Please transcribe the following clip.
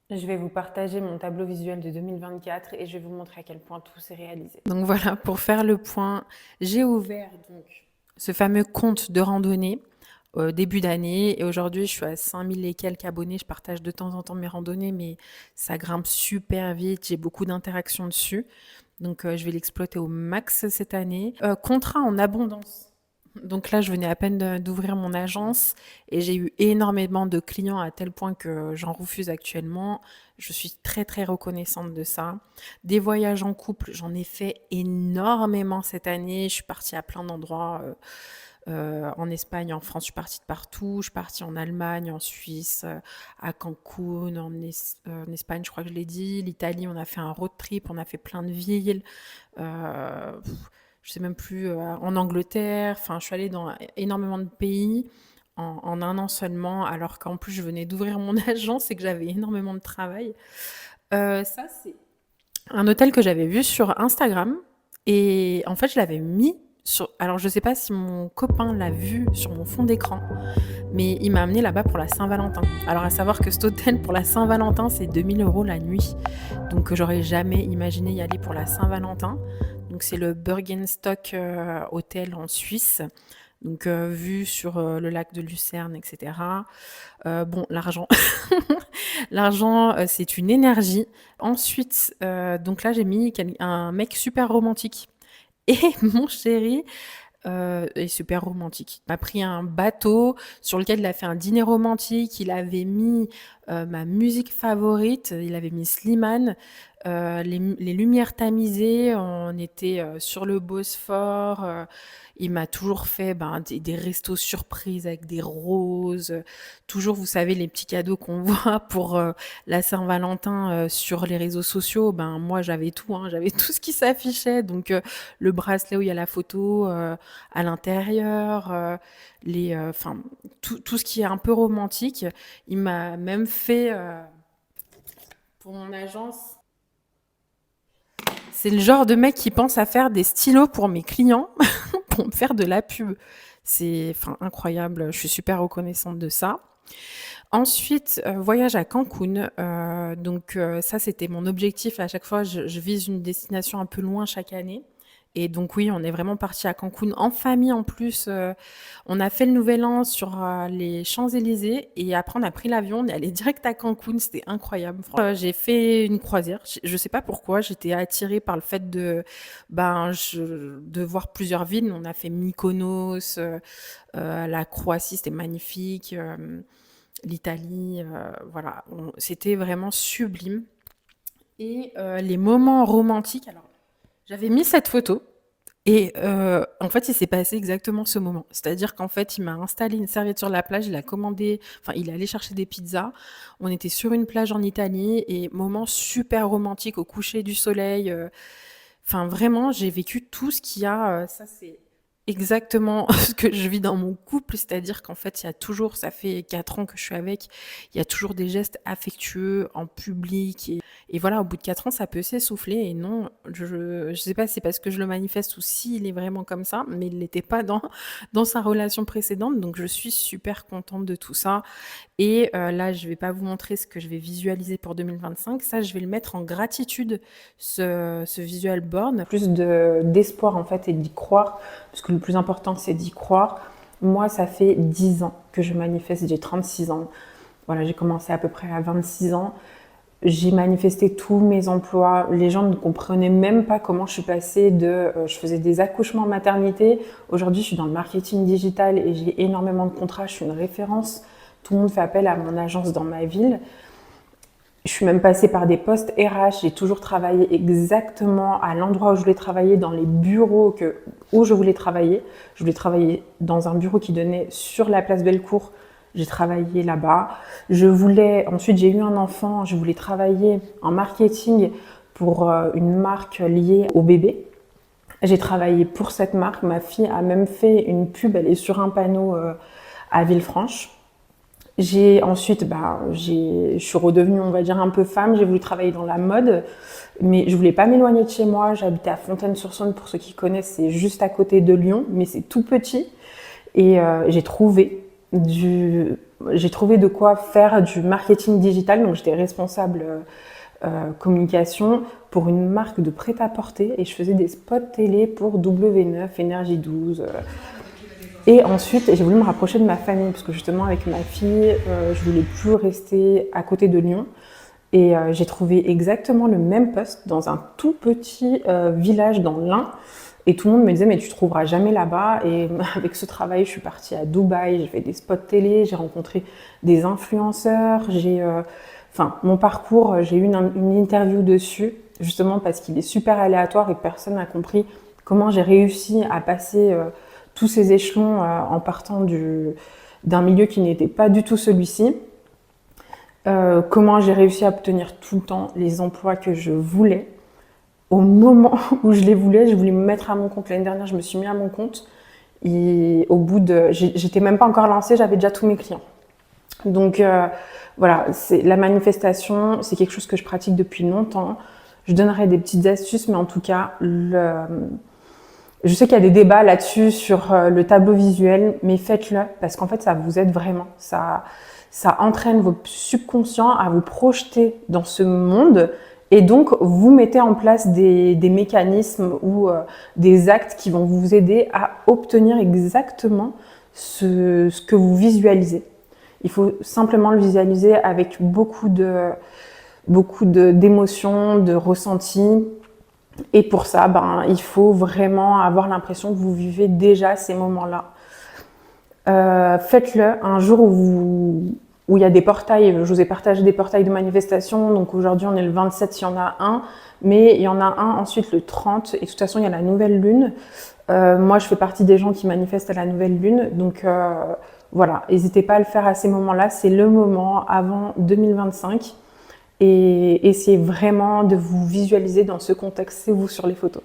Je vais vous partager mon tableau visuel de 2024 et je vais vous montrer à quel point tout s'est réalisé. Donc voilà, pour faire le point, j'ai ouvert donc ce fameux compte de randonnée début d'année et aujourd'hui je suis à 5000 et quelques abonnés. Je partage de temps en temps mes randonnées, mais ça grimpe super vite, j'ai beaucoup d'interactions dessus. Donc je vais l'exploiter au max cette année. Contrat en abondance. Donc là, je venais à peine d'ouvrir mon agence et j'ai eu énormément de clients à tel point que j'en refuse actuellement. Je suis très très reconnaissante de ça. Des voyages en couple, j'en ai fait énormément cette année. Je suis partie à plein d'endroits. En Espagne, en France, je suis partie de partout. Je suis partie en Allemagne, en Suisse, à Cancun, en Espagne, je crois que je l'ai dit. L'Italie, on a fait un road trip, on a fait plein de villes. Je sais même plus, en Angleterre. Enfin, je suis allée dans énormément de pays en un an seulement, alors qu'en plus, je venais d'ouvrir mon agence et que j'avais énormément de travail. Ça, c'est un hôtel que j'avais vu sur Instagram. Et en fait, je l'avais mis sur. Alors, je sais pas si mon copain l'a vu sur mon fond d'écran, mais il m'a amené là-bas pour la Saint-Valentin. Alors, à savoir que cet hôtel pour la Saint-Valentin, c'est 2000 € la nuit. Donc, j'aurais jamais imaginé y aller pour la Saint-Valentin. Donc, c'est le Bergenstock Hotel en Suisse. Donc, vue sur le lac de Lucerne, etc. Bon, l'argent. L'argent, c'est une énergie. Ensuite, donc là, j'ai mis un mec super romantique. Et mon chéri est super romantique. Il m'a pris un bateau sur lequel il a fait un dîner romantique. Il avait mis ma musique favorite. Il avait mis Slimane. Les lumières tamisées. On était sur le Bosphore. Il m'a toujours fait des restos surprises avec des roses. Toujours, vous savez, les petits cadeaux qu'on voit pour la Saint-Valentin sur les réseaux sociaux. Ben, moi, j'avais tout. Hein, j'avais tout ce qui s'affichait. Donc, le bracelet où il y a la photo à l'intérieur, enfin, tout ce qui est un peu romantique. Il m'a même fait, pour mon agence, c'est le genre de mec qui pense à faire des stylos pour mes clients pour me faire de la pub. C'est incroyable, je suis super reconnaissante de ça. Ensuite, voyage à Cancun. Donc ça, c'était mon objectif. À chaque fois, je vise une destination un peu loin chaque année. Et donc oui, on est vraiment parti à Cancun en famille en plus. On a fait le Nouvel An sur les Champs-Élysées et après on a pris l'avion, on est allé direct à Cancun, c'était incroyable. J'ai fait une croisière, je sais pas pourquoi, j'étais attirée par le fait de voir plusieurs villes. On a fait Mykonos, la Croatie, c'était magnifique, l'Italie, voilà, c'était vraiment sublime. Et les moments romantiques, alors j'avais mis cette photo et en fait, il s'est passé exactement ce moment. C'est-à-dire qu'en fait, il m'a installé une serviette sur la plage, il est allé chercher des pizzas. On était sur une plage en Italie et moment super romantique au coucher du soleil. Enfin, vraiment, j'ai vécu tout ce qu'il y a. Ça, c'est exactement ce que je vis dans mon couple. C'est-à-dire qu'en fait, ça fait 4 ans que je suis avec, il y a toujours des gestes affectueux en public. Et voilà, au bout de 4 ans, ça peut s'essouffler. Et non, je sais pas si c'est parce que je le manifeste ou s'il est vraiment comme ça, mais il l'était pas dans sa relation précédente. Donc, je suis super contente de tout ça. Et là, je vais pas vous montrer ce que je vais visualiser pour 2025. Ça, je vais le mettre en gratitude, ce visual board. Plus d'espoir, en fait, et d'y croire. Parce que le plus important, c'est d'y croire. Moi, ça fait 10 ans que je manifeste. J'ai 36 ans. Voilà, j'ai commencé à peu près à 26 ans. J'ai manifesté tous mes emplois. Les gens ne comprenaient même pas comment je suis passée je faisais des accouchements en maternité. Aujourd'hui, je suis dans le marketing digital et j'ai énormément de contrats. Je suis une référence. Tout le monde fait appel à mon agence dans ma ville. Je suis même passée par des postes RH. J'ai toujours travaillé exactement à l'endroit où je voulais travailler, dans les bureaux où je voulais travailler. Je voulais travailler dans un bureau qui donnait sur la place Bellecour. J'ai travaillé là-bas. Ensuite, j'ai eu un enfant. Je voulais travailler en marketing pour une marque liée au bébé. J'ai travaillé pour cette marque. Ma fille a même fait une pub. Elle est sur un panneau à Villefranche. Ensuite, je suis redevenue, on va dire, un peu femme. J'ai voulu travailler dans la mode, mais je voulais pas m'éloigner de chez moi. J'habitais à Fontaine-sur-Saône, pour ceux qui connaissent, c'est juste à côté de Lyon, mais c'est tout petit. Et j'ai trouvé j'ai trouvé de quoi faire du marketing digital, donc j'étais responsable communication pour une marque de prêt-à-porter et je faisais des spots télé pour W9, Énergie 12. Et ensuite, j'ai voulu me rapprocher de ma famille parce que justement avec ma fille, je voulais plus rester à côté de Lyon. Et j'ai trouvé exactement le même poste dans un tout petit village dans l'Ain. Et tout le monde me disait, mais tu ne trouveras jamais là-bas. Et avec ce travail, je suis partie à Dubaï, j'ai fait des spots télé, j'ai rencontré des influenceurs. Enfin, mon parcours, j'ai eu une interview dessus, justement parce qu'il est super aléatoire et personne n'a compris comment j'ai réussi à passer tous ces échelons en partant d'un milieu qui n'était pas du tout celui-ci. Comment j'ai réussi à obtenir tout le temps les emplois que je voulais. Au moment où je les voulais, je voulais me mettre à mon compte. L'année dernière, je me suis mis à mon compte. Et au bout de... J'étais même pas encore lancée, j'avais déjà tous mes clients. Donc voilà, la manifestation, c'est quelque chose que je pratique depuis longtemps. Je donnerai des petites astuces, mais en tout cas, je sais qu'il y a des débats là-dessus sur le tableau visuel, mais faites-le parce qu'en fait, ça vous aide vraiment. Ça entraîne votre subconscient à vous projeter dans ce monde et donc vous mettez en place des mécanismes ou des actes qui vont vous aider à obtenir exactement ce que vous visualisez. Il faut simplement le visualiser avec beaucoup d'émotions, de ressentis. Et pour ça, il faut vraiment avoir l'impression que vous vivez déjà ces moments-là. Faites-le un jour où il y a des portails. Je vous ai partagé des portails de manifestation. Donc aujourd'hui, on est le 27, il y en a un. Mais il y en a un ensuite le 30. Et de toute façon, il y a la nouvelle lune. Moi, je fais partie des gens qui manifestent à la nouvelle lune. Donc voilà, n'hésitez pas à le faire à ces moments-là. C'est le moment avant 2025. Et essayez vraiment de vous visualiser dans ce contexte. C'est vous sur les photos.